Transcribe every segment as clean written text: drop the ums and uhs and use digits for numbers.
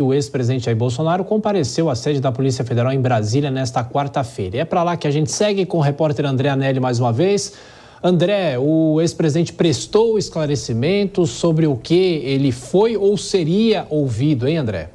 O ex-presidente Jair Bolsonaro compareceu à sede da Polícia Federal em Brasília nesta quarta-feira. É para lá que a gente segue com o repórter André Anelli mais uma vez. André, o ex-presidente prestou esclarecimentos sobre o que ele foi ou seria ouvido, hein, André?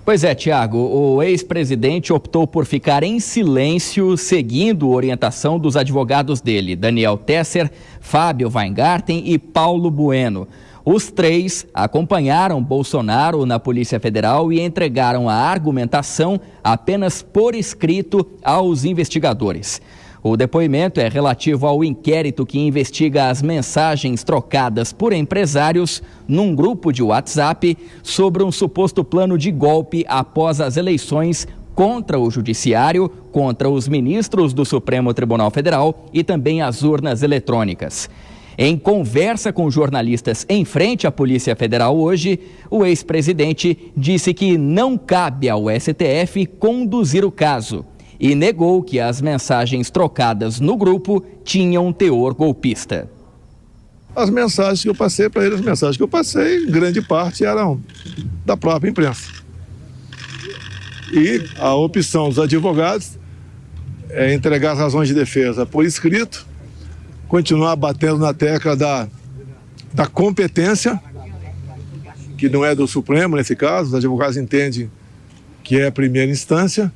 Pois é, Tiago, o ex-presidente optou por ficar em silêncio, seguindo a orientação dos advogados dele, Daniel Tesser, Fábio Weingarten e Paulo Bueno. Os três acompanharam Bolsonaro na Polícia Federal e entregaram a argumentação apenas por escrito aos investigadores. O depoimento é relativo ao inquérito que investiga as mensagens trocadas por empresários num grupo de WhatsApp sobre um suposto plano de golpe após as eleições contra o Judiciário, contra os ministros do Supremo Tribunal Federal e também as urnas eletrônicas. Em conversa com jornalistas em frente à Polícia Federal hoje, o ex-presidente disse que não cabe ao STF conduzir o caso e negou que as mensagens trocadas no grupo tinham um teor golpista. As mensagens que eu passei para eles, em grande parte eram da própria imprensa. E a opção dos advogados é entregar as razões de defesa por escrito, continuar batendo na tecla da competência, que não é do Supremo nesse caso, os advogados entendem que é a primeira instância,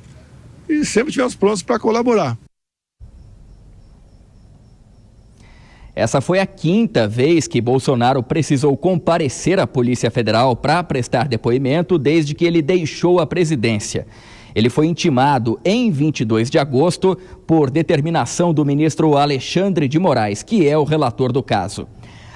e sempre estivemos prontos para colaborar. Essa foi a quinta vez que Bolsonaro precisou comparecer à Polícia Federal para prestar depoimento desde que ele deixou a presidência. Ele foi intimado em 22 de agosto por determinação do ministro Alexandre de Moraes, que é o relator do caso.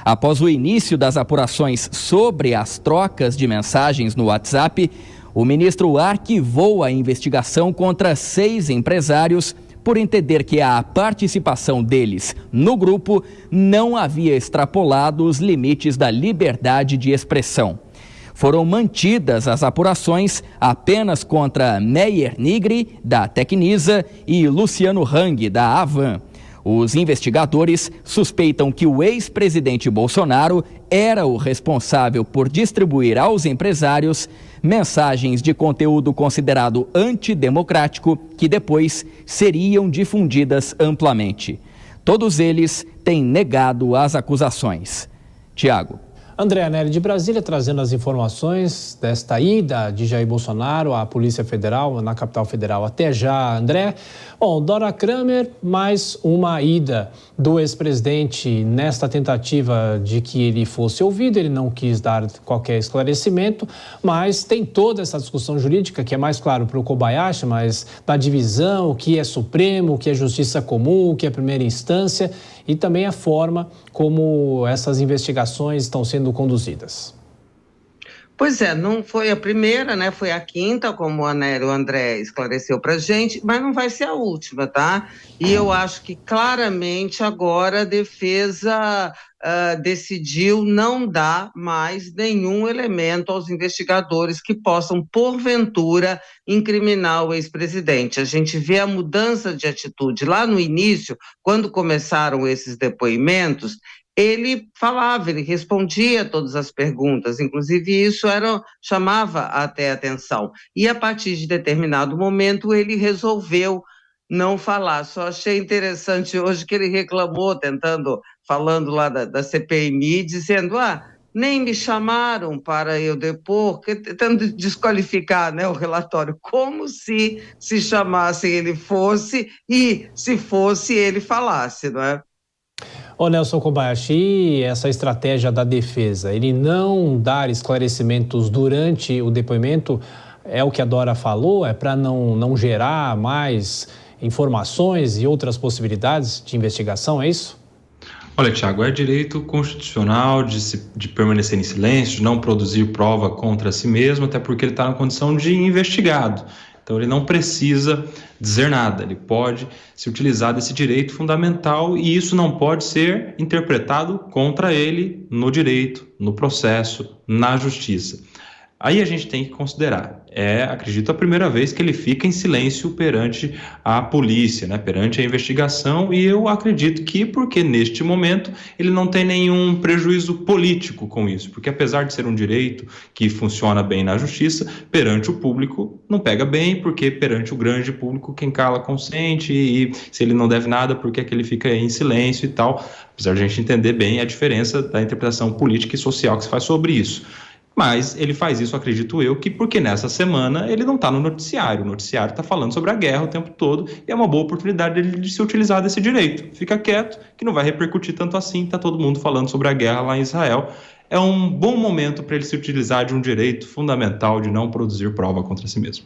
Após o início das apurações sobre as trocas de mensagens no WhatsApp, o ministro arquivou a investigação contra 6 empresários por entender que a participação deles no grupo não havia extrapolado os limites da liberdade de expressão. Foram mantidas as apurações apenas contra Meyer Nigri, da Tecnisa, e Luciano Hang, da Avan. Os investigadores suspeitam que o ex-presidente Bolsonaro era o responsável por distribuir aos empresários mensagens de conteúdo considerado antidemocrático que depois seriam difundidas amplamente. Todos eles têm negado as acusações. Tiago. André Anelli de Brasília trazendo as informações desta ida de Jair Bolsonaro à Polícia Federal, na capital federal. Até já, André. Bom, Dora Kramer, mais uma ida do ex-presidente nesta tentativa de que ele fosse ouvido. Ele não quis dar qualquer esclarecimento, mas tem toda essa discussão jurídica que é mais claro para o Kobayashi, mas da divisão, o que é Supremo, o que é Justiça Comum, o que é primeira instância e também a forma como essas investigações estão sendo conduzidas. Pois é, não foi a primeira, né? Foi a quinta, como o André esclareceu para a gente, mas não vai ser a última, tá? E eu acho que claramente agora a defesa decidiu não dar mais nenhum elemento aos investigadores que possam, porventura, incriminar o ex-presidente. A gente vê a mudança de atitude. Lá no início, quando começaram esses depoimentos, ele falava, ele respondia a todas as perguntas, inclusive isso chamava até atenção. E a partir de determinado momento ele resolveu não falar. Só achei interessante hoje que ele reclamou, falando lá da CPMI, dizendo, nem me chamaram para eu depor, tentando desqualificar, né, o relatório, como se chamassem ele fosse e se fosse ele falasse, não é? Ô Nelson Kobayashi, essa estratégia da defesa, ele não dar esclarecimentos durante o depoimento, é o que a Dora falou, é para não gerar mais informações e outras possibilidades de investigação, é isso? Olha, Tiago, é direito constitucional de permanecer em silêncio, de não produzir prova contra si mesmo, até porque ele está na condição de investigado. Então, ele não precisa dizer nada, ele pode se utilizar desse direito fundamental e isso não pode ser interpretado contra ele no direito, no processo, na justiça. Aí a gente tem que considerar acredito, a primeira vez que ele fica em silêncio perante a polícia, né, perante a investigação, e eu acredito que porque neste momento ele não tem nenhum prejuízo político com isso, porque apesar de ser um direito que funciona bem na justiça, perante o público não pega bem, porque perante o grande público quem cala consente, e se ele não deve nada, por que é que ele fica em silêncio e tal, apesar de a gente entender bem a diferença da interpretação política e social que se faz sobre isso. Mas ele faz isso, acredito eu, que porque nessa semana ele não está no noticiário. O noticiário está falando sobre a guerra o tempo todo e é uma boa oportunidade dele de se utilizar desse direito. Fica quieto, que não vai repercutir tanto assim, está todo mundo falando sobre a guerra lá em Israel. É um bom momento para ele se utilizar de um direito fundamental de não produzir prova contra si mesmo.